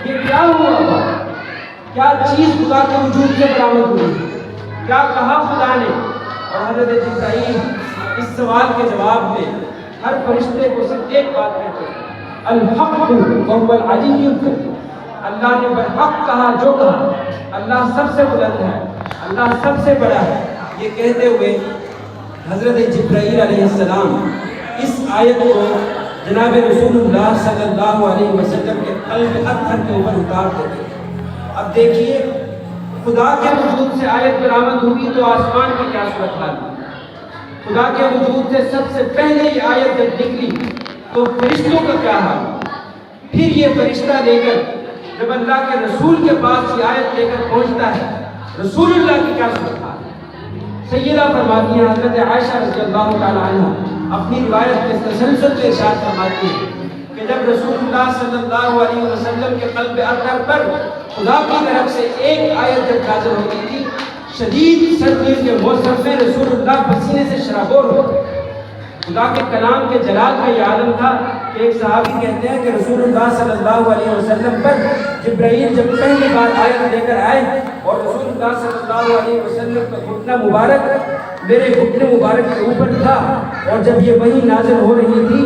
یہ کیا ہوا؟ کیا چیز خدا کے وجود سے برآمد ہوئی؟ کیا کہا خدا نے؟ اور حضرت جبرائیل اس سوال کے جواب میں ہر فرشتے کو صرف ایک بات کہتے ہیں، الحق وهو العلی الکبیر۔ اللہ نے برحق کہا جو کہا، اللہ سب سے بلند ہے، اللہ سب سے بڑا ہے۔ یہ کہتے ہوئے حضرت جبرائیل علیہ السلام اس آیت کو جناب رسول اللہ صلی اللہ علیہ وسلم کے قلب اطہر کے اوپر اتار دیتے۔ اب دیکھیے خدا کے وجود سے آیت برآمد ہوئی تو آسمان کی کیا صورت حال ہوئی؟ خدا کے وجود سے سب سے پہلے یہ آیت جب نکلی تو فرشتوں کا کیا حال؟ پھر یہ فرشتہ لے کر جب اللہ کے رسول کے پاس یہ آیت لے کر پہنچتا ہے، رسول اللہ کی کیا صورت حال؟ سیدہ فرماتی ہیں حضرت عائشہ رضی اللہ تعالیٰ عنہ اپنی روایت کے تسلسل سے ارشاد فرماتی ہیں کہ جب رسول اللہ صلی اللہ علیہ وسلم کے قلب اطہر پر خدا کی طرف سے ایک آیت جب نازل ہوتی تھی، شدید سردی کے موسم میں رسول اللہ پسینے سے شرابور ہو گئے۔ خدا کے کلام کے جلال کا یہ عالم تھا کہ ایک صحابی کہتے ہیں کہ رسول اللہ صلی اللہ علیہ وسلم پر جبرائیل جب پہلی بار آیت لے کر آئے اور رسول اللہ صلی اللہ علیہ وسلم کا گھٹنا مبارک میرے گھٹنے مبارک کے اوپر تھا، اور جب یہ وحی نازل ہو رہی تھی،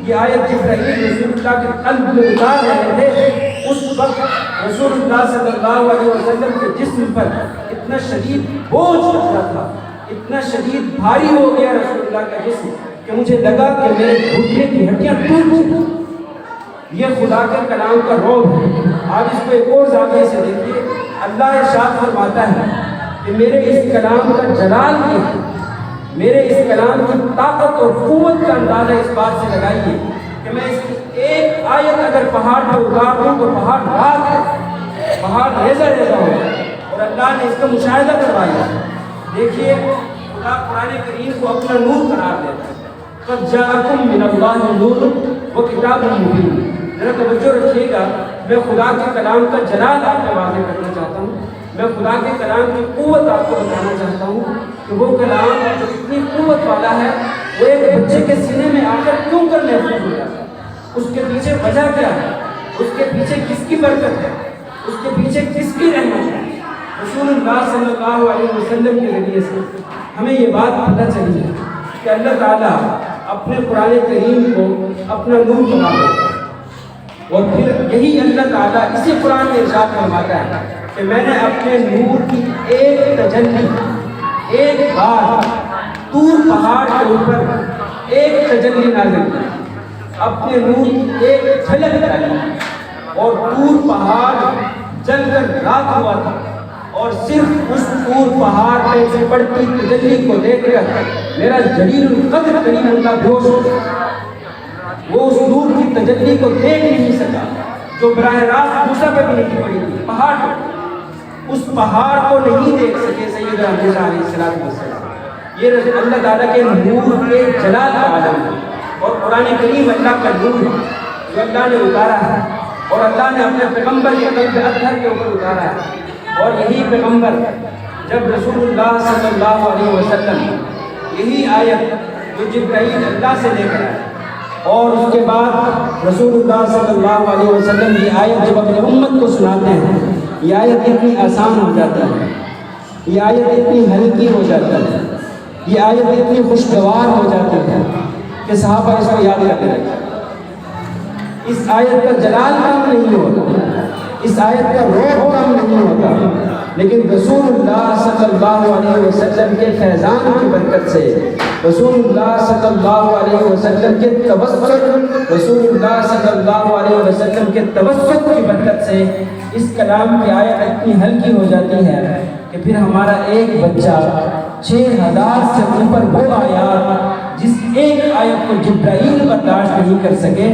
یہ آیت جبرائیل رسول اللہ کے قلب میں اتار رہے تھے، اس وقت رسول اللہ صلی اللہ علیہ وسلم کے جسم پر اتنا شدید بوجھ رکھا تھا، اتنا شدید بھاری ہو گیا رسول اللہ کا جسم کہ مجھے لگا کہ میرے گھٹنے کی ہڈیاں ٹوٹ ٹوٹ۔ یہ خدا کے کلام کا رعب ہے۔ آپ اس کو ایک اور زاویے سے دیکھیے، اللہ ارشاد فرماتا ہے کہ میرے اس کلام کا جلال یہ ہے، میرے اس کلام کی طاقت اور قوت کا اندازہ اس بات سے لگائیے کہ میں اس کی ایک آیت اگر پہاڑ پر اتار دوں تو پہاڑ راک ہے، پہاڑ ریزہ ریزہ ہو جائے، اور اللہ نے اس کا مشاہدہ کروایا۔ دیکھیے خدا قرآن کریم کو اپنا نور قرار دیتا ہے، قد جاءکم من اللہ نور وکتاب مبین۔ ذرا توجہ رکھیے گا، میں خدا کے کلام کا جلال آپ کو واضح کرنا چاہتا ہوں، میں خدا کے کلام کی قوت آپ کو بتانا چاہتا ہوں کہ وہ کلام جو اتنی قوت والا ہے وہ ایک بچے کے سینے میں آ کر کیوں کر محفوظ ہو جاتا ہے؟ اس کے پیچھے وجہ کیا ہے؟ اس کے پیچھے کس کی برکت ہے؟ اس کے پیچھے کس کی رحمت ہے؟ رسول اللہ صلی اللہ علیہ وسلم کے ذریعے سے ہمیں یہ بات پتہ چلی ہے کہ اللہ تعالیٰ اپنے قرآن کریم کو اپنا نور بنا دیتا ہے، اور پھر یہی اللہ تعالیٰ اسی قرآن میں ارشاد فرماتا ہے کہ میں نے اپنے نور کی ایک تجلی، ایک بار طور پہاڑ کے اوپر ایک تجلی نازل کی، اپنے نور کی ایک جھلک ڈالی، اور طور پہاڑ جل کر راکھ ہوا تھا، اور صرف اس طور پہاڑ پہ سے پڑتی تجلی کو دیکھ کر میرا جلیل القدر کریم اللہ بیہوش ہو گیا۔ وہ اس نور کی تجلی کو دیکھ نہیں سکا جو براہ راست موسیٰ پہ بھی نہیں پڑی تھی، پہاڑ پر، اس پہاڑ کو نہیں دیکھ سکے سیدنا موسیٰ علیہ السلام۔ یہ اللہ تعالیٰ کے نور کے جلال کا عالم ہے، اور قرآن کریم اللہ کا نور ہے جو اللہ نے اتارا ہے، اور اللہ نے اپنے پیغمبر کے قلب اطہر کے اوپر اتارا ہے۔ اور یہی پیغمبر جب رسول اللہ صلی اللہ علیہ وسلم یہی آیت جو جبرائیل اللہ سے لے کر آئے، اور اس کے بعد رسول اللہ صلی اللہ علیہ وسلم یہ آیت جب اپنے امت کو سناتے ہیں، یہ آیت اتنی آسان ہو جاتا ہے، یہ آیت اتنی ہلکی ہو جاتا ہے، یہ آیت اتنی خوشگوار ہو جاتی ہے کہ صحابہ اس کو یاد کرتے ہیں۔ اس آیت کا جلال کم نہیں ہوتا، اس آیت کا روح کم نہیں ہوتا، لیکن رسول اللہ صلی اللہ علیہ وسلم کے فیضان کی برکت سے، رسول اللہ صلی اللہ علیہ وسلم کے توسط، رسول اللہ صلی اللہ علیہ وسلم کے توسط کی برکت سے اس کلام کی آیت اتنی ہلکی ہو جاتی ہے کہ پھر ہمارا ایک بچہ 6000 سے اوپر وہ آیات جس ایک آیت کو جبرائیل برداشت نہیں کر سکے،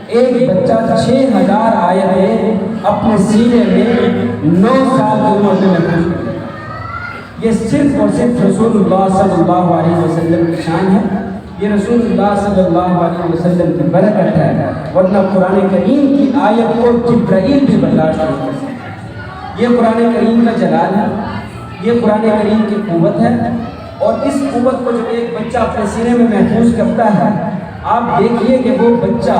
ایک بچہ 6000 آیتیں اپنے سینے میں 9 سال کی عمر میں محفوظ کرتا ہے۔ یہ صرف اور صرف رسول اللہ صلی اللہ علیہ وسلم کی شان ہے، یہ رسول اللہ صلی اللہ علیہ وسلم کی برکت ہے، ورنہ قرآن کریم کی آیت کو جبرائیل بھی برداشت نہیں کر سکتا۔ یہ قرآن کریم کا جلال ہے، یہ قرآن کریم کی قوت ہے، اور اس قوت کو جب ایک بچہ اپنے سینے میں محفوظ کرتا ہے، آپ دیکھیے کہ وہ بچہ،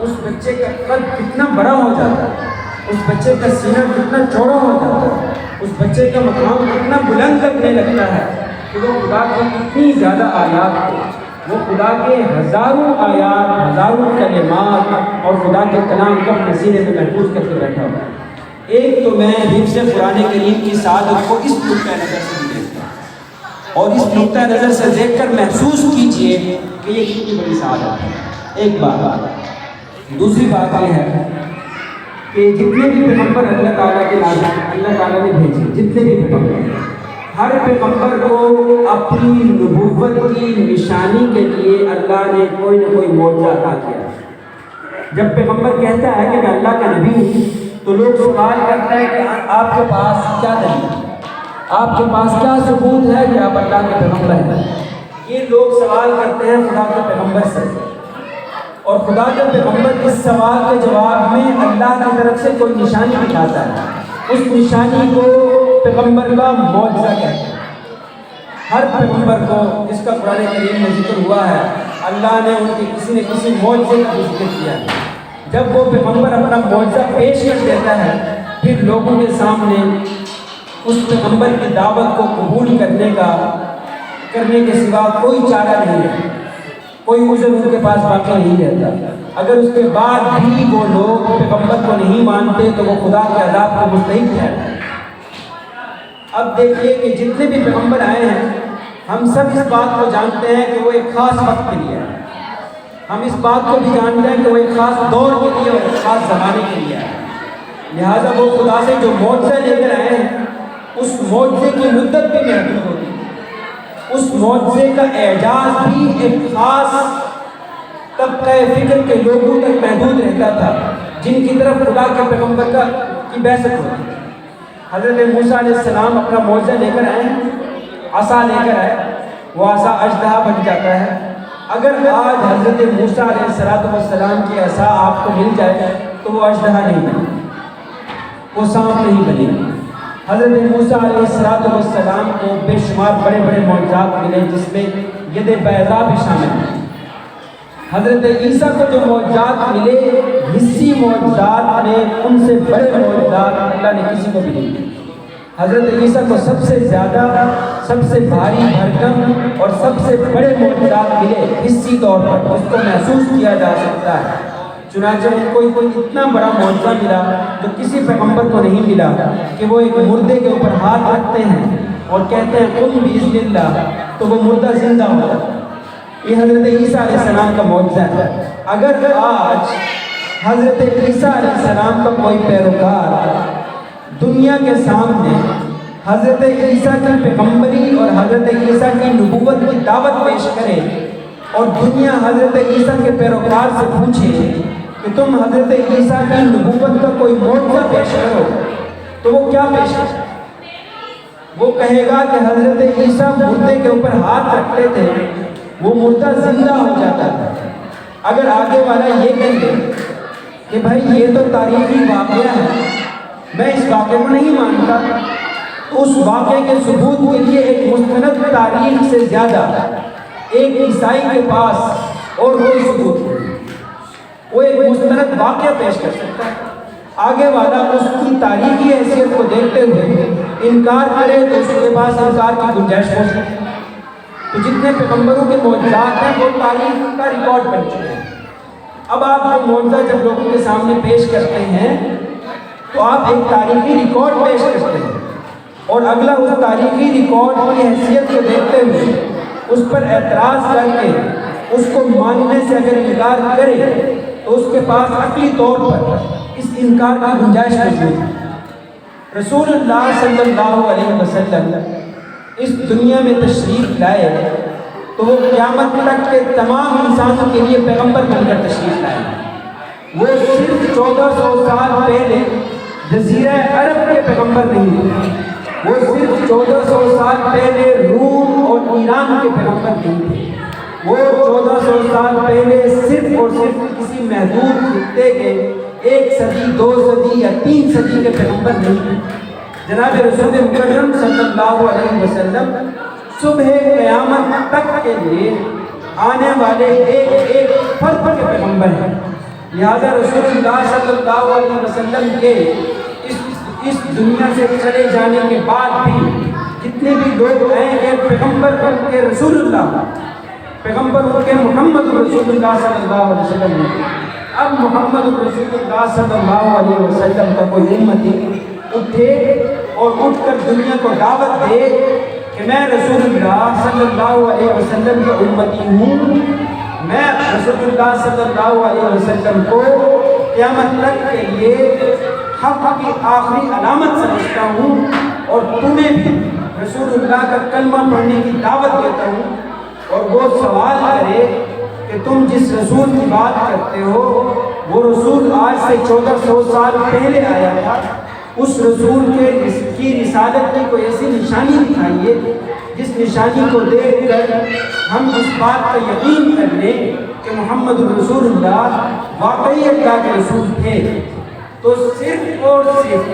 اس بچے کا قد کتنا بڑا ہو جاتا ہے، اس بچے کا سینہ کتنا چوڑا ہو جاتا ہے، اس بچے کا مقام کتنا بلند لگنے لگتا ہے کہ وہ خدا کی اتنی زیادہ آیات کو، وہ خدا کے ہزاروں آیات، ہزاروں کلمات اور خدا کے کلام کو اپنے سینے میں محفوظ کر کے بیٹھا ہوا ہے۔ ایک تو میں حفظ قرآن کریم کی سعادت کو اس نقطۂ نظر سے بھی دیکھتا ہوں، اور اس نقطۂ نظر سے دیکھ کر محسوس کیجئے کہ یہ کتنی بڑی سعادت ہے۔ ایک بات، دوسری بات یہ ہے کہ جتنے بھی پیغمبر اللہ تعالیٰ کے نام اللہ تعالیٰ نے بھیجے، جتنے بھی پیغمبر، ہر پیغمبر کو اپنی نبوت کی نشانی کے لیے اللہ نے کوئی نہ کوئی معجزہ عطا کیا۔ جب پیغمبر کہتا ہے کہ میں اللہ کا نبی ہوں تو لوگ سوال کرتے ہیں کہ آپ کے پاس کیا دلیل ہے، آپ کے پاس کیا ثبوت ہے کہ آپ اللہ کے پیغمبر ہیں؟ یہ لوگ سوال کرتے ہیں خدا کے پیغمبر سے، اور خدا کے پیغمبر اس سوال کے جواب میں اللہ کی طرف سے کوئی نشانی دکھاتا ہے، اس نشانی کو پیغمبر کا معجزہ کہتے ہیں۔ ہر پیغمبر کو جس کا قرآن کریم میں ذکر ہوا ہے، اللہ نے ان کے کسی نہ کسی معجزے کا ذکر کیا ہے۔ جب وہ پیغمبر اپنا معجزہ پیش کر دیتا ہے، پھر لوگوں کے سامنے اس پیغمبر کی دعوت کو قبول کرنے کے سوا کوئی چارہ نہیں ہے، کوئی عذر ان کے پاس باقی نہیں رہتا۔ اگر اس کے بعد بھی وہ لوگ پیغمبر کو نہیں مانتے تو وہ خدا کے عذاب کو مستحق ہے۔ اب دیکھیے کہ جتنے بھی پیغمبر آئے ہیں، ہم سب اس بات کو جانتے ہیں کہ وہ ایک خاص وقت کے لیے ہے، ہم اس بات کو بھی جانتے ہیں کہ وہ ایک خاص دور کے لیے اور ایک خاص زمانے کے لیے ہے۔ لہٰذا وہ خدا سے جو معجزہ لے کر آئے ہیں، اس معجزے کی مدت بھی محدود ہوتی ہے، اس معجزے کا اعجاز بھی ایک خاص طبقہ فکر کے لوگوں تک محدود رہتا تھا، جن کی طرف خدا کے پیغمبر کی بعثت ہوتی ہے۔ حضرت موسیٰ علیہ السلام اپنا معجزہ لے کر آئے، عصا لے کر آئے، وہ عصا اژدہا بن جاتا ہے۔ اگر آج حضرت موسیٰ علیہ السلام کی عصا آپ کو مل جائے تو وہ اژدہا نہیں بنے، وہ سانپ نہیں بنے۔ حضرت موسیٰ علیہ السلام کو بے شمار بڑے بڑے معجزات ملے، جس میں ید بیضاء بھی شامل ہے۔ حضرت عیسیٰ کو جو معجزات ملے، حسی معجزات میں ان سے بڑے معجزات اللہ نے کسی کو بھی نہیں دیے۔ حضرت عیسیٰ کو سب سے زیادہ، سب سے بھاری بھرکم اور سب سے بڑے معجزات ملے حسی طور پر، اس کو محسوس کیا جا سکتا ہے۔ چنانچہ ان کو کوئی اتنا بڑا معجزہ ملا جو کسی پیغمبر کو نہیں ملا، کہ وہ ایک مردے کے اوپر ہاتھ رکھتے ہیں اور کہتے ہیں قم بإذن اللہ، تو وہ مردہ زندہ ہو جاتا ہے۔ یہ حضرت عیسیٰ علیہ السلام کا معجزہ ہے۔ اگر آج حضرت عیسیٰ علیہ السلام کا کوئی پیروکار دنیا کے سامنے حضرت عیسیٰ کی پیغمبری اور حضرت عیسیٰ کی نبوت کی دعوت پیش کرے، اور دنیا حضرت عیسیٰ کے پیروکار سے پوچھے کہ تم حضرت عیسیٰ کی نبوت کا کوئی معجزہ پیش کرو، تو وہ کیا پیش کرے؟ وہ کہے گا کہ حضرت عیسیٰ مردے کے اوپر ہاتھ رکھتے تھے، وہ مردہ زندہ ہو جاتا تھا۔ اگر آگے والا یہ کہہ دے کہ بھائی یہ تو تاریخی واقعہ ہے، میں اس واقعے کو نہیں مانتا، تو اس واقعے کے ثبوت کے لیے ایک مستند تاریخ سے زیادہ ایک عیسائی کے پاس اور کوئی ثبوت نہیں، وہ ایک مستند واقعہ پیش کر سکتا ہے۔ آگے والا اس کی تاریخی حیثیت کو دیکھتے ہوئے انکار کرے تو اس کے پاس انکار کی گنجائش ہو سکتی ہے۔ تو جتنے پیغمبروں کے معجزات ہیں وہ تاریخ کا ریکارڈ بن چکے ہیں۔ اب آپ وہ معجزہ جب لوگوں کے سامنے پیش کرتے ہیں تو آپ ایک تاریخی ریکارڈ پیش کرتے ہیں، اور اگلا اس تاریخی ریکارڈ کی حیثیت کو دیکھتے ہوئے اس پر اعتراض کر کے اس کو ماننے سے اگر انکار کرے تو اس کے پاس عقلی طور پر اس انکار کی گنجائش موجود ہے۔ رسول اللہ صلی اللہ علیہ وسلم اس دنیا میں تشریف لائے تو وہ قیامت تک کے تمام انسانوں کے لیے پیغمبر بن کر تشریف لائے۔ وہ صرف 1400 سال پہلے جزیرہ عرب کے پیغمبر نہیں تھے، وہ صرف 1400 سال پہلے روم اور ایران کے پیغمبر نہیں تھے، وہ 1400 سال پہلے صرف اور صرف کسی محدود خطے کے 1 صدی 2 صدی یا 3 صدی کے پیغمبر نہیں تھے۔ جناب رسول مکرم صلی اللہ علیہ وسلم صبح قیامت تک کے لیے آنے والے ایک فرد کے پیغمبر ہیں۔ لہذا رسول اللہ صلی اللہ علیہ وسلم کے اس دنیا سے چلے جانے کے بعد بھی جتنے بھی لوگ آئیں گے پیغمبر ان کے رسول اللہ، پیغمبر ان کے محمد رسول اللہ صلی اللہ علیہ وسلم ہیں۔ اب محمد رسول اللہ صلی اللہ علیہ وسلم کا کوئی امتی اٹھے اور اٹھ کر دنیا کو دعوت دے کہ میں رسول اللہ صلی اللہ علیہ وسلم کا امتی ہوں، میں رسول اللہ صلی اللہ علیہ وسلم کو قیامت تک کے لیے حق کی آخری علامت سمجھتا ہوں اور تمہیں بھی رسول اللہ کا کلمہ پڑھنے کی دعوت دیتا ہوں، اور وہ سوال کرے کہ تم جس رسول کی بات کرتے ہو وہ رسول آج سے 1400 سال پہلے آیا تھا، اس رسول کی رسالت کی کوئی ایسی نشانی دکھائیے جس نشانی کو دیکھ کر ہم اس بات کا یقین کر لیں کہ محمد رسول اللہ واقعی اللہ کے رسول تھے۔ تو صرف اور صرف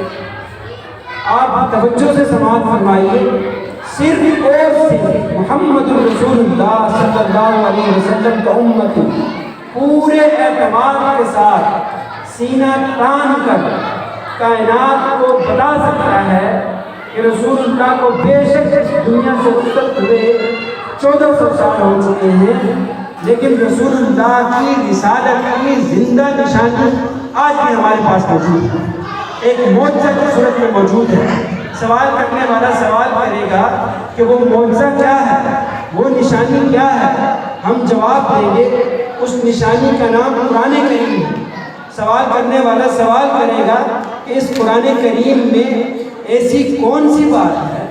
آپ توجہ سے سماعت فرمائیے، صرف اور صرف محمد رسول اللہ صلی اللہ علیہ وسلم کا امت پورے اعتماد کے ساتھ سینہ تان کر کائنات کو بتا سکتا ہے کہ رسول اللہ کو بے شک اس دنیا سے رخصت ہوئے 1400 سال ہو چکے ہیں، لیکن رسول اللہ کی رسالت کی زندہ نشانی آج بھی ہمارے پاس موجود ہے، ایک معجزہ کی صورت میں موجود ہے۔ سوال کرنے والا سوال کرے گا کہ وہ معجزہ کیا ہے، وہ نشانی کیا ہے؟ ہم جواب دیں گے اس نشانی کا نام قرآن کریم ہے۔ سوال کرنے والا سوال کرے گا کہ اس قرآن کریم میں ایسی کون سی بات ہے،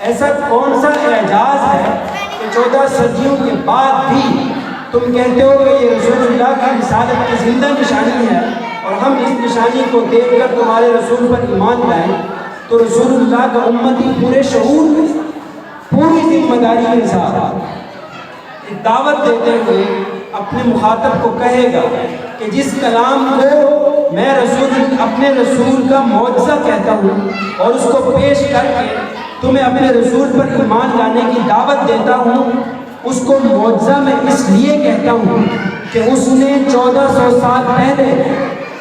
ایسا کون سا اعجاز ہے کہ 14 صدیوں کے بعد بھی تم کہتے ہو کہ یہ رسول اللہ کی رسالت کی زندہ نشانی ہے اور ہم اس نشانی کو دیکھ کر تمہارے رسول پر ایمان لائیں؟ تو رسول اللہ کا امتی پورے شعور میں پوری ذمہ داری کے ساتھ دعوت دیتے ہوئے اپنے مخاطب کو کہے گا کہ جس کلام کو میں اپنے رسول کا معجزہ کہتا ہوں اور اس کو پیش کر کے تمہیں اپنے رسول پر ایمان لانے کی دعوت دیتا ہوں، اس کو معجزہ میں اس لیے کہتا ہوں کہ اس نے 1400 سال پہلے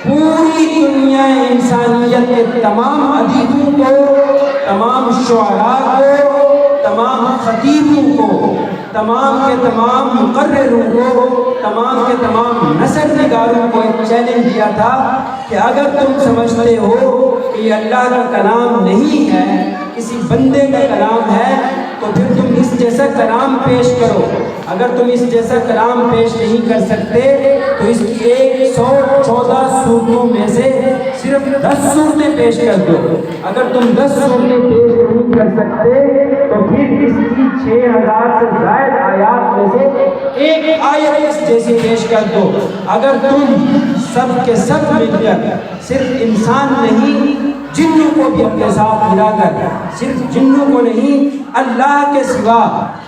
پوری دنیا انسانیت کے تمام ادیبوں کو، تمام شعراء کو، تمام خطیبوں کو، تمام کے تمام مقرروں کو، تمام کے تمام نثر نگاروں کو ایک چیلنج دیا تھا کہ اگر تم سمجھتے ہو کہ یہ اللہ کا کلام نہیں ہے، کسی بندے کا کلام ہے، تو پھر تم اس جیسا کلام پیش کرو۔ اگر تم اس جیسا کلام پیش نہیں کر سکتے تو اس کی 114 صورتوں میں سے صرف 10 صورتیں پیش کر دو۔ اگر تم 10 صورتیں پیش نہیں کر سکتے تو پھر اس کی 6000 سے زائد آیات میں سے ایک آیت اس جیسی پیش کر دو۔ اگر تم سب کے سب مل کر صرف انسان نہیں جنوں کو بھی اپنے ساتھ ملا کر، صرف جنوں کو نہیں اللہ کے سوا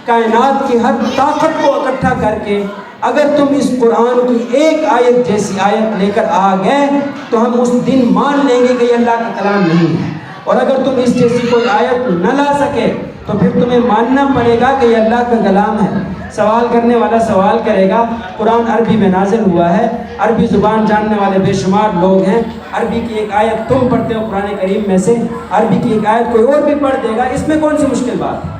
کائنات کی ہر طاقت کو اکٹھا کر کے اگر تم اس قرآن کی ایک آیت جیسی آیت لے کر آ گئے تو ہم اس دن مان لیں گے کہ یہ اللہ کا کلام نہیں ہے، اور اگر تم اس جیسی کوئی آیت نہ لا سکے تو پھر تمہیں ماننا پڑے گا کہ یہ اللہ کا کلام ہے۔ سوال کرنے والا سوال کرے گا، قرآن عربی میں نازل ہوا ہے، عربی زبان جاننے والے بے شمار لوگ ہیں، عربی کی ایک آیت تم پڑھتے ہو قرآن کریم میں سے، عربی کی ایک آیت کوئی اور بھی پڑھ دے گا، اس میں کون سی مشکل بات ہے؟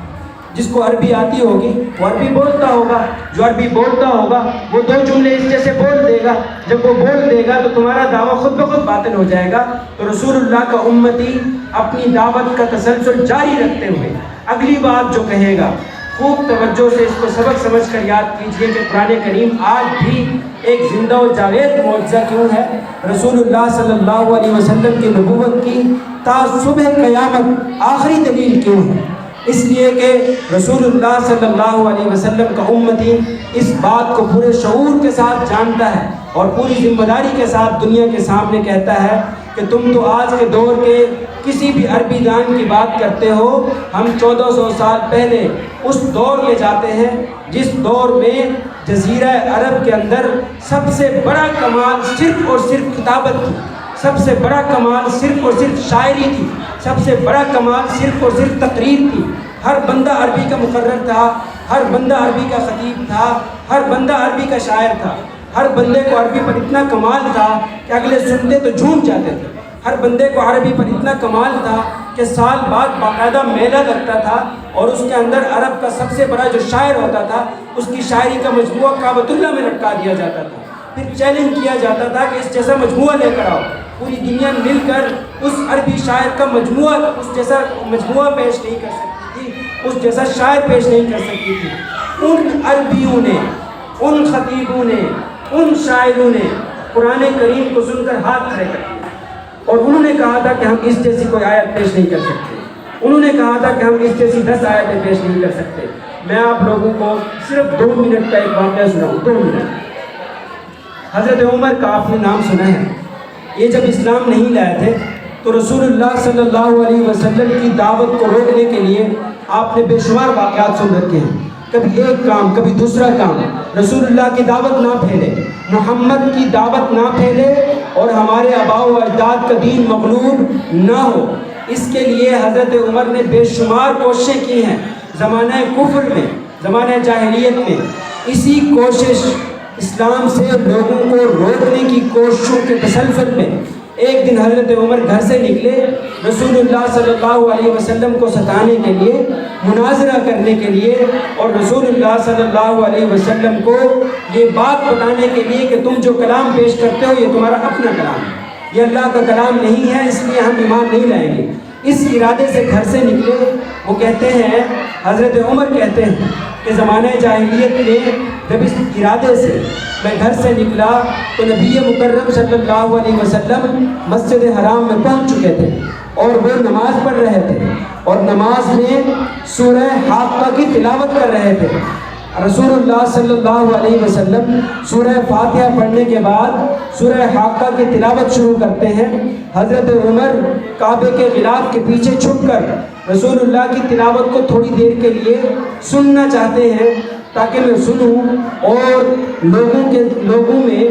جس کو عربی آتی ہوگی وہ عربی بولتا ہوگا، جو عربی بولتا ہوگا وہ 2 جملے اس جیسے بول دے گا، جب وہ بول دے گا تو تمہارا دعویٰ خود بخود باطل ہو جائے گا۔ تو رسول اللہ کا امتی اپنی دعوت کا تسلسل جاری رکھتے ہوئے اگلی بات جو کہے گا خوب توجہ سے اس کو سبق سمجھ کر یاد کیجئے کہ قرآن کریم آج بھی ایک زندہ و جاوید معجزہ کیوں ہے؟ رسول اللہ صلی اللہ علیہ وسلم کی نبوت کی تا صبح قیامت آخری دلیل کیوں ہے؟ اس لیے کہ رسول اللہ صلی اللہ علیہ وسلم کا امتی اس بات کو پورے شعور کے ساتھ جانتا ہے اور پوری ذمہ داری کے ساتھ دنیا کے سامنے کہتا ہے کہ تم تو آج کے دور کے کسی بھی عربی دان کی بات کرتے ہو، ہم 1400 سال پہلے اس دور لے جاتے ہیں جس دور میں جزیرہ عرب کے اندر سب سے بڑا کمال صرف اور صرف کتابت تھی، سب سے بڑا کمال صرف اور صرف شاعری تھی، سب سے بڑا کمال صرف اور صرف تقریر تھی۔ ہر بندہ عربی کا مقرر تھا، ہر بندہ عربی کا خطیب تھا، ہر بندہ عربی کا شاعر تھا۔ ہر بندے کو عربی پر اتنا کمال تھا کہ اگلے سنتے تو جھوم جاتے تھے. ہر بندے کو عربی پر اتنا کمال تھا کہ سال بعد باقاعدہ میلہ لگتا تھا اور اس کے اندر عرب کا سب سے بڑا جو شاعر ہوتا تھا اس کی شاعری کا مجموعہ کعبۃ اللہ میں لٹکا دیا جاتا تھا. پھر چیلنج کیا جاتا تھا کہ اس جیسا مجموعہ لے کر آؤ. پوری دنیا مل کر اس عربی شاعر کا مجموعہ اس جیسا مجموعہ پیش نہیں کر سکتی تھی, اس جیسا شاعر پیش نہیں کر سکتی تھی. ان عربیوں نے, ان خطیبوں نے, ان شاعروں نے قرآن کریم کو سن کر ہاتھ کھڑے کر دیے اور انہوں نے کہا تھا کہ ہم اس جیسی کوئی آیت پیش نہیں کر سکتے. انہوں نے کہا تھا کہ ہم اس جیسی 10 آیتیں پیش نہیں کر سکتے. میں آپ لوگوں کو صرف 2 منٹ کا ایک واقعہ سناؤں. 2 منٹ. حضرت عمر کا آپ نے نام سنا ہے. یہ جب اسلام نہیں لائے تھے تو رسول اللہ صلی اللہ علیہ وسلم کی دعوت کو روکنے کے لیے آپ نے بے شمار واقعات سن رکھے ہیں. کبھی ایک کام, کبھی دوسرا کام. رسول اللہ کی دعوت نہ پھیلے, محمد کی دعوت نہ پھیلے اور ہمارے آباء و اجداد کا دین مغلوب نہ ہو, اس کے لیے حضرت عمر نے بے شمار کوششیں کی ہیں. زمانہ کفر میں, زمانہ جاہلیت میں اسی کوشش, اسلام سے لوگوں کو روکنے کی کوششوں کے تسلسل میں ایک دن حضرت عمر گھر سے نکلے رسول اللہ صلی اللہ علیہ وسلم کو ستانے کے لیے, مناظرہ کرنے کے لیے اور رسول اللہ صلی اللہ علیہ وسلم کو یہ بات بتانے کے لیے کہ تم جو کلام پیش کرتے ہو یہ تمہارا اپنا کلام ہے, یہ اللہ کا کلام نہیں ہے, اس لیے ہم ایمان نہیں لائیں گے. اس ارادے سے گھر سے نکلے. وہ کہتے ہیں, حضرت عمر کہتے ہیں کہ زمانہ جاہلیت میں جب اس ارادے سے میں گھر سے نکلا تو نبی مکرم صلی اللہ علیہ وسلم مسجد حرام میں پہنچ چکے تھے اور وہ نماز پڑھ رہے تھے اور نماز میں سورہ حاقہ کی تلاوت کر رہے تھے. رسول اللہ صلی اللہ علیہ وسلم سورہ فاتحہ پڑھنے کے بعد سورہ حاقہ کی تلاوت شروع کرتے ہیں. حضرت عمر کعبے کے غلاف کے پیچھے چھپ کر رسول اللہ کی تلاوت کو تھوڑی دیر کے لیے سننا چاہتے ہیں تاکہ میں سنوں اور لوگوں میں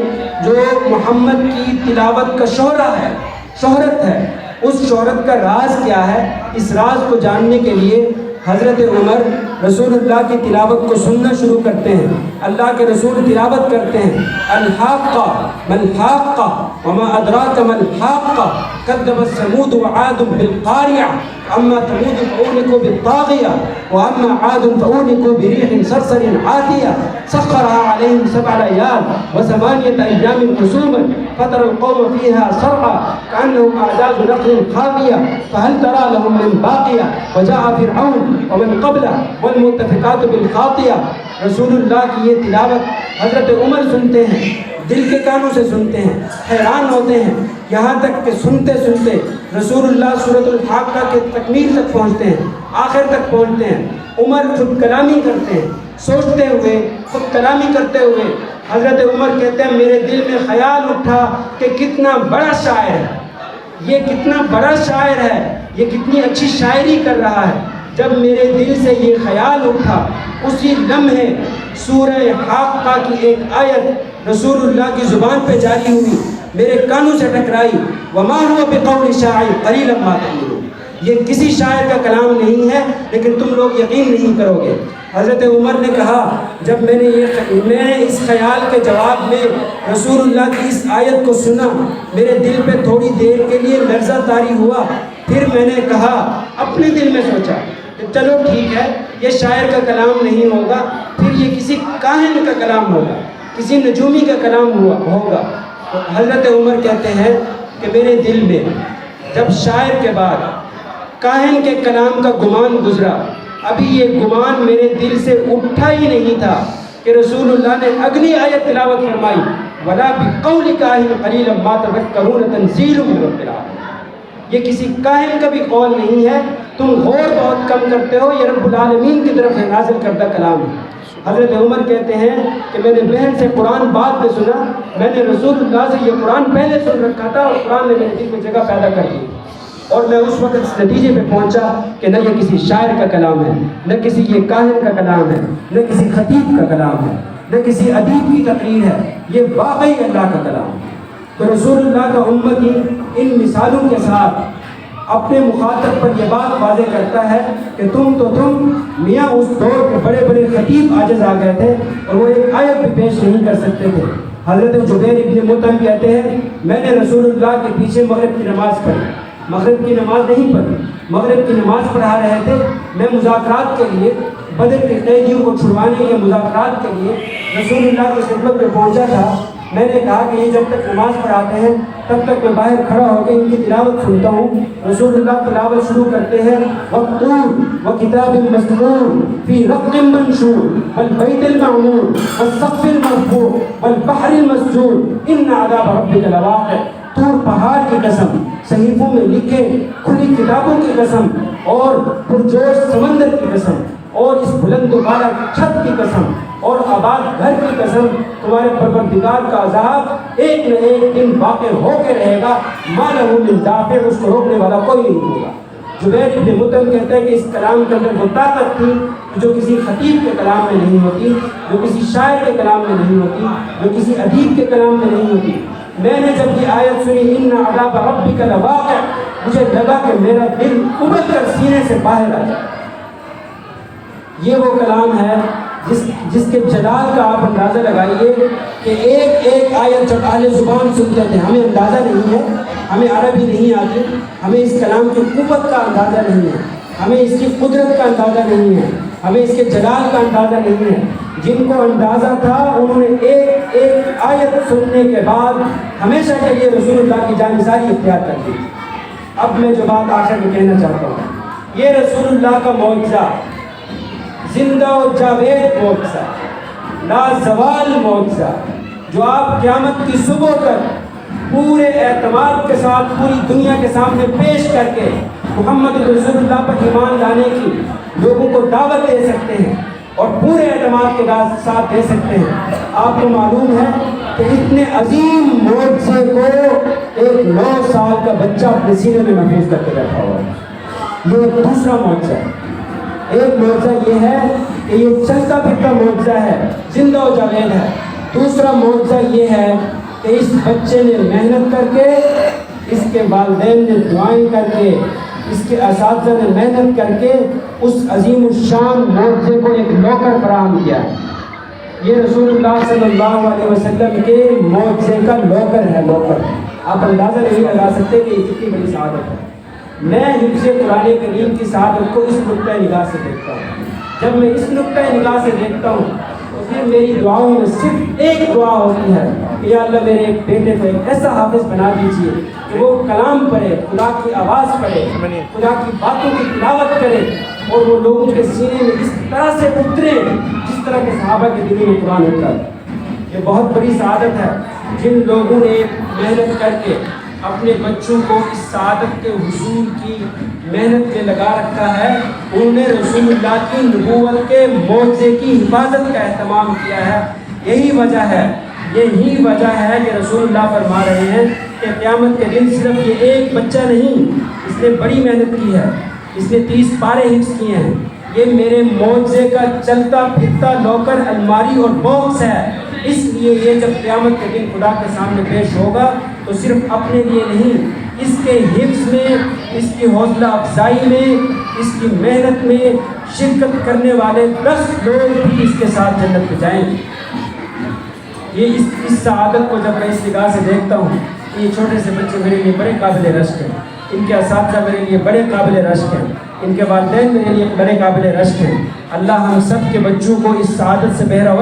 جو محمد کی تلاوت کا شہرت ہے اس شہرت کا راز کیا ہے. اس راز کو جاننے کے لیے حضرت عمر رسول اللہ کی تلاوت کو سننا شروع کرتے ہیں. اللہ کے رسول تلاوت کرتے ہیں, الحاقہ ملحاقہ وما ادراک ملحاقہ کذبت ثمود وعاد بالقاریہ اما ثمود فأهلكوا بالطاغیہ واما عاد فأهلكوا بريح صرصر عاتیہ سخرها عليهم 7 ليال و8 أيام حسوما فترى القوم فيها صرعى كأنهم أعجاز نخل خاوية فهل ترى لهم من باقية وجاء فرعون ومن قبله والمؤتفقات بالخاطئة. رسول اللہ کی یہ تلاوت حضرت عمر سنتے ہیں, دل کے کانوں سے سنتے ہیں, حیران ہوتے ہیں, یہاں تک کہ سنتے سنتے رسول اللہ سورۃ الحاقہ کے تکمیل تک پہنچتے ہیں, آخر تک پہنچتے ہیں. عمر خود کلامی کرتے ہیں, سوچتے ہوئے, خود کلامی کرتے ہوئے. حضرت عمر کہتے ہیں میرے دل میں خیال اٹھا کہ کتنا بڑا شاعر ہے, یہ کتنا بڑا شاعر ہے, یہ کتنی اچھی شاعری کر رہا ہے. جب میرے دل سے یہ خیال اٹھا اسی لمحے سورہ حاقہ کی ایک آیت رسول اللہ کی زبان پہ جاری ہوئی, میرے کانوں سے ٹکرائی, وما هو بقول شاعر قلیلا ما تؤمنون. یہ کسی شاعر کا کلام نہیں ہے لیکن تم لوگ یقین نہیں کرو گے. حضرت عمر نے کہا جب میں نے اس خیال کے جواب میں رسول اللہ کی اس آیت کو سنا, میرے دل پہ تھوڑی دیر کے لیے لرزہ طاری ہوا. پھر میں نے کہا, اپنے دل میں سوچا کہ چلو ٹھیک ہے یہ شاعر کا کلام نہیں ہوگا, پھر یہ کسی کاہن کا کلام ہوگا, کسی نجومی کا کلام ہوگا. حضرت عمر کہتے ہیں کہ میرے دل میں جب شاعر کے بعد کاہن کے کلام کا گمان گزرا, ابھی یہ گمان میرے دل سے اٹھا ہی نہیں تھا کہ رسول اللہ نے اگلی آیت تلاوت فرمائی, وَلَا بِقَوْلِ كَاهِنٍ قَلِيلًا مَا تَذَكَّرُونَ تَنزِيلٌ مِّن رَبِّ الْعَالَمِينَ. یہ کسی کاہن کا بھی قول نہیں ہے, تم غور بہت کم کرتے ہو, یہ رب العالمین کی طرف سے نازل کردہ کلام ہے. حضرت عمر کہتے ہیں کہ میں نے بہن سے قرآن بعد میں سنا, میں نے رسول اللہ سے یہ قرآن پہلے سن رکھا تھا اور قرآن نے میرے دل میں جگہ پیدا کر دی اور میں اس وقت اس نتیجے پہ پہنچا کہ نہ یہ کسی شاعر کا کلام ہے, نہ کسی یہ کاہن کا کلام ہے, نہ کسی خطیب کا کلام ہے, نہ کسی ادیب کی تقریر ہے, یہ واقعی اللہ کا کلام ہے. تو رسول اللہ کا امتی ان مثالوں کے ساتھ اپنے مخاطب پر یہ بات واضح کرتا ہے کہ تم میاں اس دور کے بڑے بڑے خطیب عاجز آ گئے تھے اور وہ ایک آیت بھی پیش نہیں کر سکتے تھے. حضرت جبیر ابن مطعم کہتے ہیں میں نے رسول اللہ کے پیچھے مغرب کی نماز پڑھی. مغرب کی نماز نہیں پڑھی, مغرب کی نماز پڑھا رہے تھے. میں مذاکرات کے لیے, بدر کے قیدیوں کو چھڑوانے کے مذاکرات کے لیے رسول اللہ کی خدمت میں پہنچا تھا. میں نے کہا کہ یہ جب تک نماز پڑھاتے ہیں تب تک میں باہر کھڑا ہو کے ان کی تلاوت سنتا ہوں. رسول اللہ تلاوت شروع کرتے ہیں وَالطُّورِ وَكِتَابٍ مَّسْطُورٍ فِي رَقٍّ مَّنشُورٍ وَالْبَيْتِ الْمَعْمُورِ وَالسَّقْفِ الْمَرْفُوعِ وَالْبَحْرِ الْمَسْجُورِ إِنَّ عَذَابَ رَبِّكَ لَوَاقِعٌ. طور پہاڑ کی قسم, صحیفوں میں لکھے کھلی کتابوں کی قسم, اور پرجوش سمندر کی قسم, اور اس بلند و بالا چھت کی قسم, اور آباد گھر کی قسم, تمہارے پروردگار کا عذاب ایک نہ ایک دن واقع ہو کے رہے گا. ما لہ من دافع, اس کو روکنے والا کوئی نہیں ہوگا. جبیر ابن مطعم کہتے ہیں کہ اس کلام کے اندر وہ طاقت تھی جو کسی خطیب کے کلام میں نہیں ہوتی, جو کسی شاعر کے کلام میں نہیں ہوتی, جو کسی ادیب کے کلام میں نہیں ہوتی. میں نے جب یہ آیت سنی ان عذاب ربک لواقع, مجھے لگا کہ میرا دل ابل کر سینے سے باہر آ جائے. یہ وہ کلام ہے جس کے جلال کا آپ اندازہ لگائیے کہ ایک ایک آیت جب اہل زبان سنتے تھے, ہمیں اندازہ نہیں ہے, ہمیں عربی نہیں آتی, ہمیں اس کلام کی قوت کا اندازہ نہیں ہے, ہمیں اس کی قدرت کا اندازہ نہیں ہے, ہمیں اس کے جلال کا اندازہ نہیں ہے. جن کو اندازہ تھا انہوں نے ایک ایک آیت سننے کے بعد ہمیشہ کے لیے رسول اللہ کی جانثاری اختیار کر دی. اب میں جو بات آخر میں کہنا چاہتا ہوں, یہ رسول اللہ کا معجزہ, زندہ و جاوید معجزہ, لازوال معجزہ, جو آپ قیامت کی صبح تک پورے اعتماد کے ساتھ پوری دنیا کے سامنے پیش کر کے محمد رسول اللہ پر ایمان لانے کی لوگوں کو دعوت دے سکتے ہیں اور پورے اعتماد کے ساتھ دے سکتے ہیں. آپ کو معلوم ہے کہ اتنے عظیم معجزے کو ایک 9 سال کا بچہ اپنے سینے میں محفوظ کر کے بیٹھا ہوا ہے. یہ ایک دوسرا معجزہ ہے. ایک معجزہ یہ ہے کہ یہ چلتا پھرتا معجزہ ہے, زندہ و جاوید ہے. دوسرا معجزہ یہ ہے کہ اس بچے نے محنت کر کے, اس کے والدین نے دعائیں کر کے, اس کے اساتذہ نے محنت کر کے اس عظیم الشان معجزے کو ایک نوکر فراہم کیا. یہ رسول اللہ صلی اللہ علیہ وسلم کے معجزے کا نوکر ہے. نوکر, آپ اندازہ نہیں لگا سکتے کہ یہ کتنی بڑی سعادت ہے. میں حفظ قرآن کریم کی سعادت کو اس نقطۂ نگاہ سے دیکھتا ہوں. جب میں اس نقطۂ نگاہ سے دیکھتا ہوں تو پھر میری دعاؤں میں صرف ایک دعا ہوتی ہے کہ یا اللہ میرے ایک بیٹے کو ایک ایسا حافظ بنا دیجیے کہ وہ کلام پڑھے, خدا کی آواز پڑھے, خدا کی باتوں کی تلاوت کرے, اور وہ لوگوں کے سینے میں اس طرح سے اترے جس طرح کے صحابہ کے دلوں میں قرآن ہوتا ہے. یہ بہت بڑی سعادت ہے. جن لوگوں نے محنت کر کے اپنے بچوں کو اس سعادت کے حصول کی محنت میں لگا رکھا ہے, انہوں نے رسول اللہ کی نبوت کے معجزے کی حفاظت کا اہتمام کیا ہے. یہی وجہ ہے کہ رسول اللہ فرما رہے ہیں کہ قیامت کے دن صرف یہ ایک بچہ نہیں, اس نے بڑی محنت کی ہے, اس نے 30 پارے حفظ کیے ہیں. یہ میرے معجزے کا چلتا پھرتا نوکر, الماری اور باکس ہے. اس لیے یہ جب قیامت کے دن خدا کے سامنے پیش ہوگا تو صرف اپنے لیے نہیں, اس کے حفظ میں, اس کی حوصلہ افزائی میں, اس کی محنت میں شرکت کرنے والے 10 لوگ بھی اس کے ساتھ جنت میں جائیں گے. یہ اس سعادت کو جب میں اس نگاہ سے دیکھتا ہوں, یہ چھوٹے سے بچے میرے لیے بڑے قابل رشک ہیں, ان کے اساتذہ میرے لیے بڑے قابل رشک ہیں, ان کے والدین میرے لیے بڑے قابل رشک ہیں. اللہ ہم سب کے بچوں کو اس سعادت سے بہرور